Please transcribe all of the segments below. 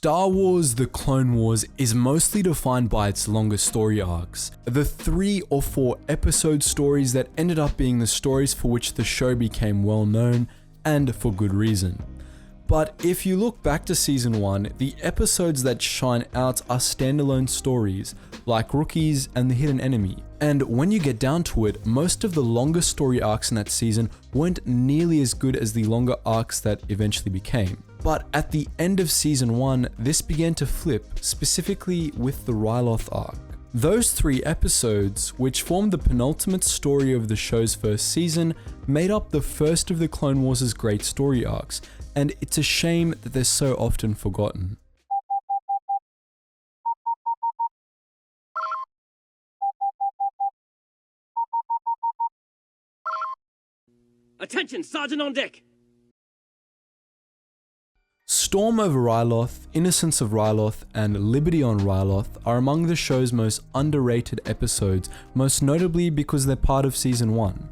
Star Wars: The Clone Wars is mostly defined by its longer story arcs, the 3 or 4 episode stories that ended up being the stories for which the show became well known, and for good reason. But if you look back to season 1, the episodes that shine out are standalone stories, like Rookies and The Hidden Enemy. And when you get down to it, most of the longer story arcs in that season weren't nearly as good as the longer arcs that eventually became. But at the end of season 1, this began to flip, specifically with the Ryloth Arc. Those 3 episodes, which formed the penultimate story of the show's first season, made up the first of the Clone Wars' great story arcs, and it's a shame that they're so often forgotten. Attention, Sergeant on deck! Storm over Ryloth, Innocence of Ryloth, and Liberty on Ryloth are among the show's most underrated episodes, most notably because they're part of season 1.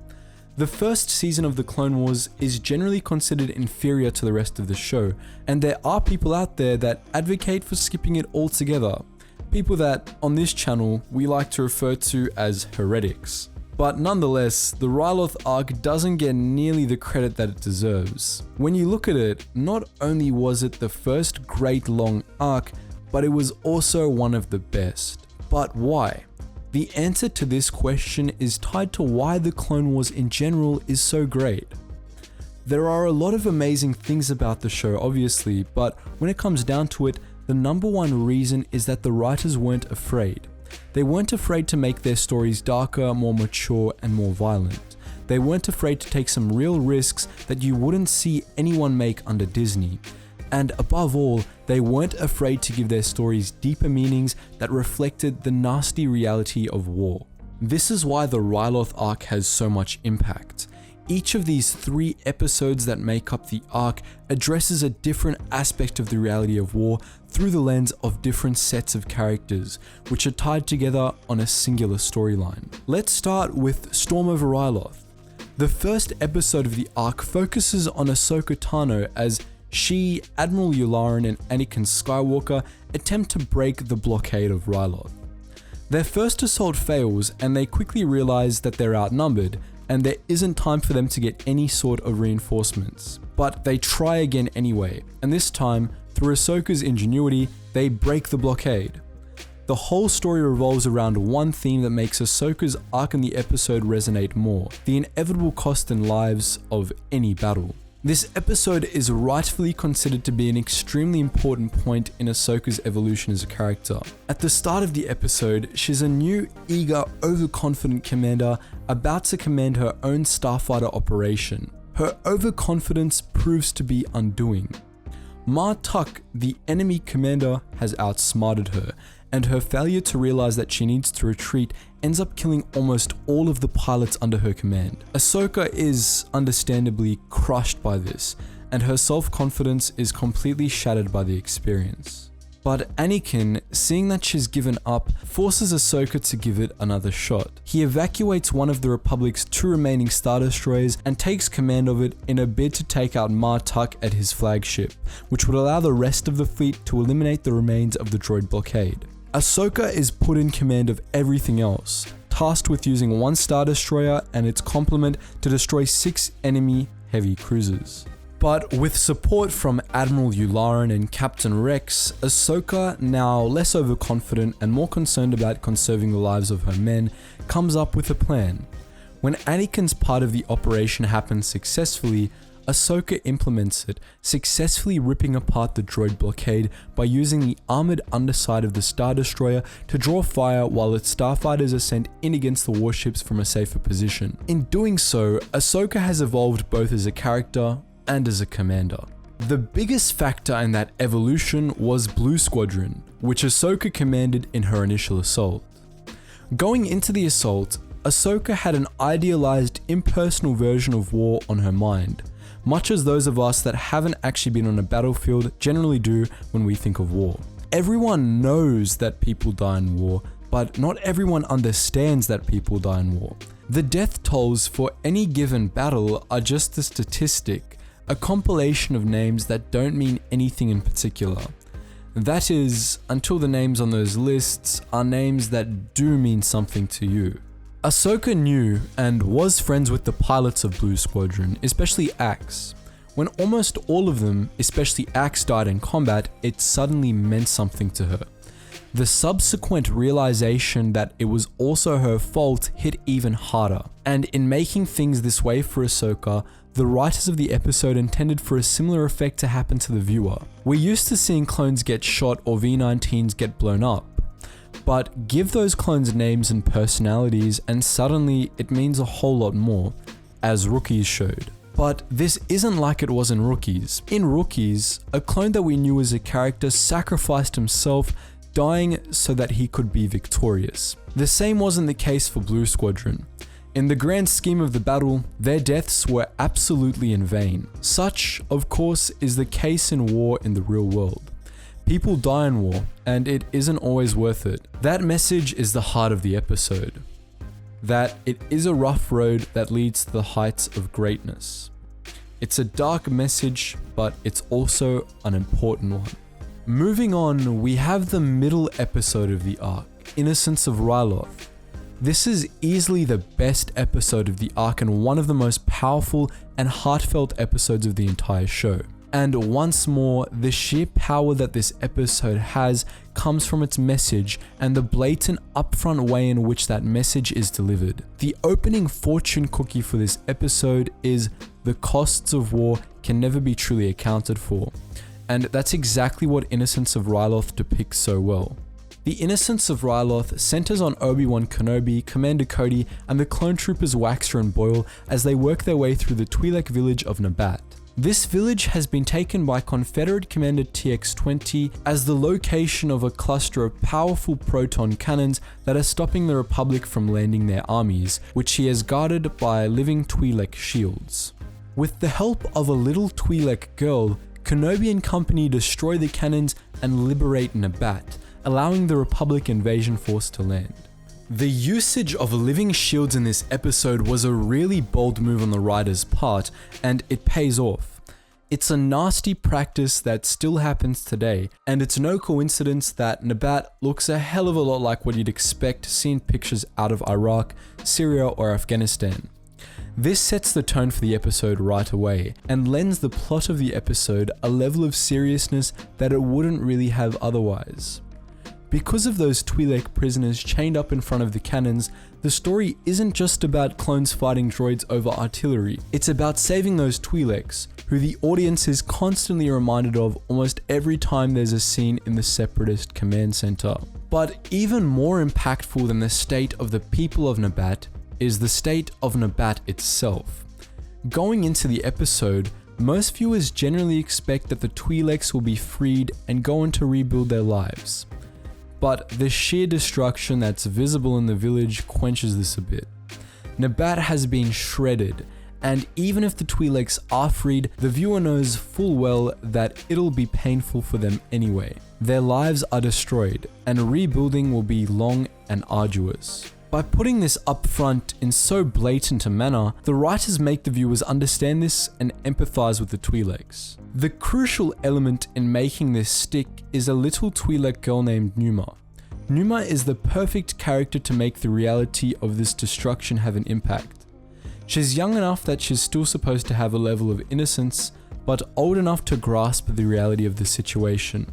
The first season of the Clone Wars is generally considered inferior to the rest of the show, and there are people out there that advocate for skipping it altogether. People that, on this channel, we like to refer to as heretics. But nonetheless, the Ryloth arc doesn't get nearly the credit that it deserves. When you look at it, not only was it the first great long arc, but it was also one of the best. But why? The answer to this question is tied to why the Clone Wars in general is so great. There are a lot of amazing things about the show, obviously, but when it comes down to it, the number one reason is that the writers weren't afraid. They weren't afraid to make their stories darker, more mature, and more violent. They weren't afraid to take some real risks that you wouldn't see anyone make under Disney. And above all, they weren't afraid to give their stories deeper meanings that reflected the nasty reality of war. This is why the Ryloth arc has so much impact. Each of these 3 episodes that make up the arc addresses a different aspect of the reality of war through the lens of different sets of characters, which are tied together on a singular storyline. Let's start with Storm over Ryloth. The first episode of the arc focuses on Ahsoka Tano as she, Admiral Yularen, and Anakin Skywalker attempt to break the blockade of Ryloth. Their first assault fails, and they quickly realize that they're outnumbered, and there isn't time for them to get any sort of reinforcements. But they try again anyway, and this time, through Ahsoka's ingenuity, they break the blockade. The whole story revolves around one theme that makes Ahsoka's arc in the episode resonate more: the inevitable cost in lives of any battle. This episode is rightfully considered to be an extremely important point in Ahsoka's evolution as a character. At the start of the episode, she's a new, eager, overconfident commander about to command her own starfighter operation. Her overconfidence proves to be undoing. Ma Tuck, the enemy commander, has outsmarted her, and her failure to realize that she needs to retreat ends up killing almost all of the pilots under her command. Ahsoka is understandably crushed by this, and her self-confidence is completely shattered by the experience. But Anakin, seeing that she's given up, forces Ahsoka to give it another shot. He evacuates one of the Republic's 2 remaining Star Destroyers and takes command of it in a bid to take out Ma Tuck at his flagship, which would allow the rest of the fleet to eliminate the remains of the droid blockade. Ahsoka is put in command of everything else, tasked with using 1 Star Destroyer and its complement to destroy 6 enemy heavy cruisers. But with support from Admiral Yularen and Captain Rex, Ahsoka, now less overconfident and more concerned about conserving the lives of her men, comes up with a plan. When Anakin's part of the operation happens successfully, Ahsoka implements it, successfully ripping apart the droid blockade by using the armored underside of the Star Destroyer to draw fire while its starfighters are sent in against the warships from a safer position. In doing so, Ahsoka has evolved both as a character and as a commander. The biggest factor in that evolution was Blue Squadron, which Ahsoka commanded in her initial assault. Going into the assault, Ahsoka had an idealized, impersonal version of war on her mind, much as those of us that haven't actually been on a battlefield generally do when we think of war. Everyone knows that people die in war, but not everyone understands that people die in war. The death tolls for any given battle are just a statistic, a compilation of names that don't mean anything in particular. That is, until the names on those lists are names that do mean something to you. Ahsoka knew and was friends with the pilots of Blue Squadron, especially Axe. When almost all of them, especially Axe, died in combat, it suddenly meant something to her. The subsequent realization that it was also her fault hit even harder. And in making things this way for Ahsoka, the writers of the episode intended for a similar effect to happen to the viewer. We're used to seeing clones get shot or V-19s get blown up. But give those clones names and personalities and suddenly it means a whole lot more, as Rookies showed. But this isn't like it was in Rookies. In Rookies, a clone that we knew as a character sacrificed himself, dying so that he could be victorious. The same wasn't the case for Blue Squadron. In the grand scheme of the battle, their deaths were absolutely in vain. Such, of course, is the case in war in the real world. People die in war, and it isn't always worth it. That message is the heart of the episode. That it is a rough road that leads to the heights of greatness. It's a dark message, but it's also an important one. Moving on, we have the middle episode of the arc, Innocence of Ryloth. This is easily the best episode of the arc and one of the most powerful and heartfelt episodes of the entire show. And once more, the sheer power that this episode has comes from its message and the blatant upfront way in which that message is delivered. The opening fortune cookie for this episode is the costs of war can never be truly accounted for. And that's exactly what Innocence of Ryloth depicts so well. The Innocence of Ryloth centers on Obi-Wan Kenobi, Commander Cody, and the clone troopers Waxer and Boyle as they work their way through the Twi'lek village of Nabat. This village has been taken by Confederate Commander TX-20 as the location of a cluster of powerful proton cannons that are stopping the Republic from landing their armies, which he has guarded by living Twi'lek shields. With the help of a little Twi'lek girl, Kenobi and company destroy the cannons and liberate Nabat, allowing the Republic invasion force to land. The usage of living shields in this episode was a really bold move on the writer's part, and it pays off. It's a nasty practice that still happens today, and it's no coincidence that Nabat looks a hell of a lot like what you'd expect seeing pictures out of Iraq, Syria, or Afghanistan. This sets the tone for the episode right away, and lends the plot of the episode a level of seriousness that it wouldn't really have otherwise. Because of those Twi'lek prisoners chained up in front of the cannons, the story isn't just about clones fighting droids over artillery, it's about saving those Twi'leks, who the audience is constantly reminded of almost every time there's a scene in the Separatist command center. But even more impactful than the state of the people of Nabat is the state of Nabat itself. Going into the episode, most viewers generally expect that the Twi'leks will be freed and go on to rebuild their lives. But the sheer destruction that's visible in the village quenches this a bit. Nabat has been shredded, and even if the Twi'leks are freed, the viewer knows full well that it'll be painful for them anyway. Their lives are destroyed, and rebuilding will be long and arduous. By putting this up front in so blatant a manner, the writers make the viewers understand this and empathize with the Twi'leks. The crucial element in making this stick is a little Twi'lek girl named Numa. Numa is the perfect character to make the reality of this destruction have an impact. She's young enough that she's still supposed to have a level of innocence, but old enough to grasp the reality of the situation.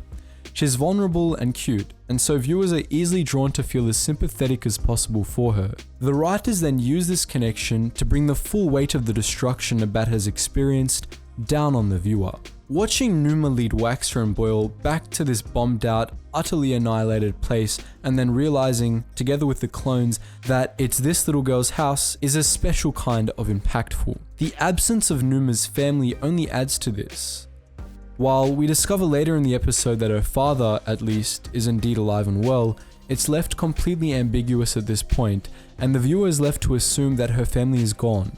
She's vulnerable and cute, and so viewers are easily drawn to feel as sympathetic as possible for her. The writers then use this connection to bring the full weight of the destruction Nabat has experienced down on the viewer. Watching Numa lead Waxer and Boyle back to this bombed out, utterly annihilated place, and then realizing, together with the clones, that it's this little girl's house is a special kind of impactful. The absence of Numa's family only adds to this. While we discover later in the episode that her father, at least, is indeed alive and well, it's left completely ambiguous at this point, and the viewer is left to assume that her family is gone.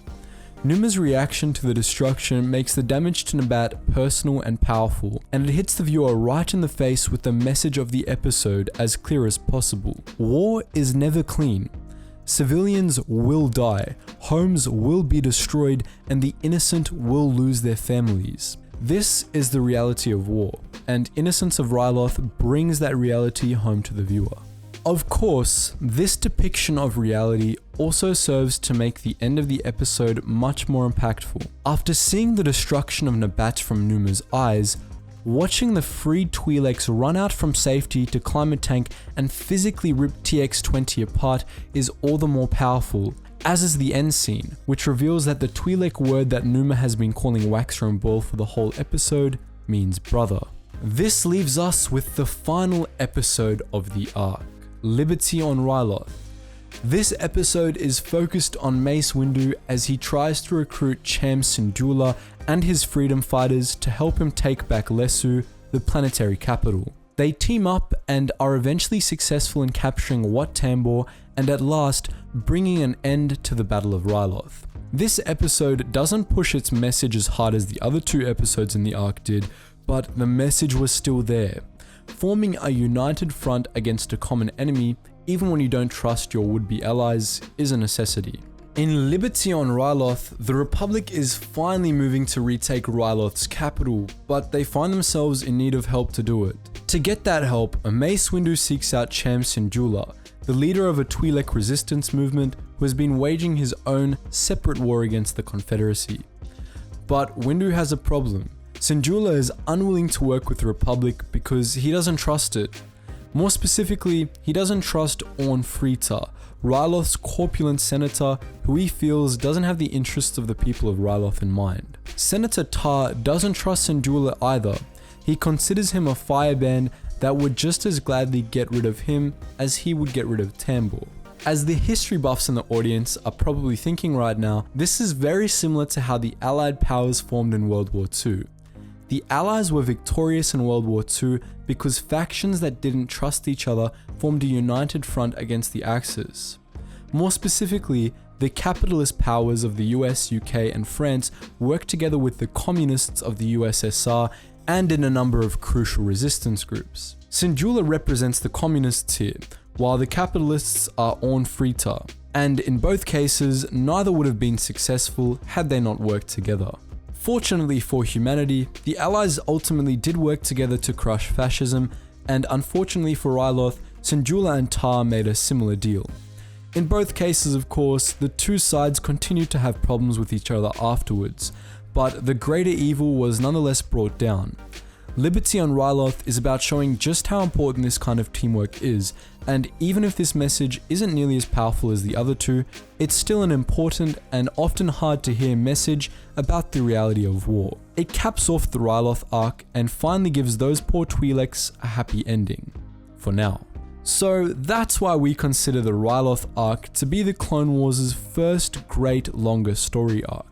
Numa's reaction to the destruction makes the damage to Nabat personal and powerful, and it hits the viewer right in the face with the message of the episode as clear as possible. War is never clean. Civilians will die, homes will be destroyed, and the innocent will lose their families. This is the reality of war, and Innocence of Ryloth brings that reality home to the viewer. Of course, this depiction of reality also serves to make the end of the episode much more impactful. After seeing the destruction of Nabat from Numa's eyes, watching the freed Twi'leks run out from safety to climb a tank and physically rip TX-20 apart is all the more powerful, as is the end scene, which reveals that the Twi'lek word that Numa has been calling Waxer and Boil for the whole episode means brother. This leaves us with the final episode of the arc, Liberty on Ryloth. This episode is focused on Mace Windu as he tries to recruit Cham Syndulla and his freedom fighters to help him take back Lesu, the planetary capital. They team up and are eventually successful in capturing Wat Tambor and at last bringing an end to the Battle of Ryloth. This episode doesn't push its message as hard as the other two episodes in the arc did, but the message was still there. Forming a united front against a common enemy, even when you don't trust your would-be allies, is a necessity. In Liberty on Ryloth, the Republic is finally moving to retake Ryloth's capital, but they find themselves in need of help to do it. To get that help, Mace Windu seeks out Cham Syndulla, the leader of a Twi'lek resistance movement who has been waging his own separate war against the Confederacy. But Windu has a problem. Syndulla is unwilling to work with the Republic because he doesn't trust it. More specifically, he doesn't trust Orn Frita, Ryloth's corpulent senator who he feels doesn't have the interests of the people of Ryloth in mind. Senator Tar doesn't trust Syndulla either. He considers him a fireband that would just as gladly get rid of him as he would get rid of Tambor. As the history buffs in the audience are probably thinking right now, this is very similar to how the Allied powers formed in World War II. The Allies were victorious in World War II because factions that didn't trust each other formed a united front against the Axis. More specifically, the capitalist powers of the US, UK, and France worked together with the communists of the USSR and in a number of crucial resistance groups. Syndulla represents the communists here, while the capitalists are Orn Frita, and in both cases, neither would have been successful had they not worked together. Fortunately for humanity, the Allies ultimately did work together to crush fascism, and unfortunately for Ryloth, Syndulla and Tar made a similar deal. In both cases, of course, the two sides continued to have problems with each other afterwards, but the greater evil was nonetheless brought down. Liberty on Ryloth is about showing just how important this kind of teamwork is, and even if this message isn't nearly as powerful as the other two, it's still an important and often hard to hear message about the reality of war. It caps off the Ryloth arc and finally gives those poor Twi'leks a happy ending. For now. So that's why we consider the Ryloth arc to be the Clone Wars' first great longer story arc.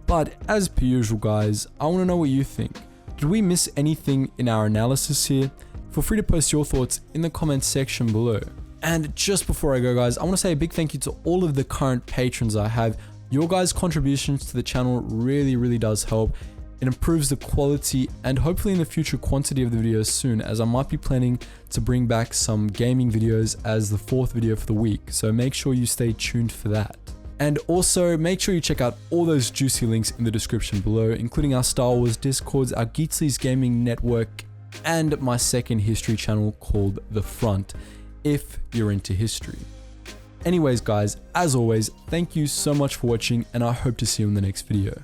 But as per usual guys, I want to know what you think. Did we miss anything in our analysis here? Feel free to post your thoughts in the comments section below. And just before I go guys, I want to say a big thank you to all of the current patrons I have. Your guys' contributions to the channel really does help. It improves the quality and hopefully in the future quantity of the videos soon, as I might be planning to bring back some gaming videos as the 4th video for the week. So make sure you stay tuned for that. And also, make sure you check out all those juicy links in the description below, including our Star Wars Discords, our Geetsly's Gaming Network, and my second history channel called The Front, if you're into history. Anyways guys, as always, thank you so much for watching, and I hope to see you in the next video.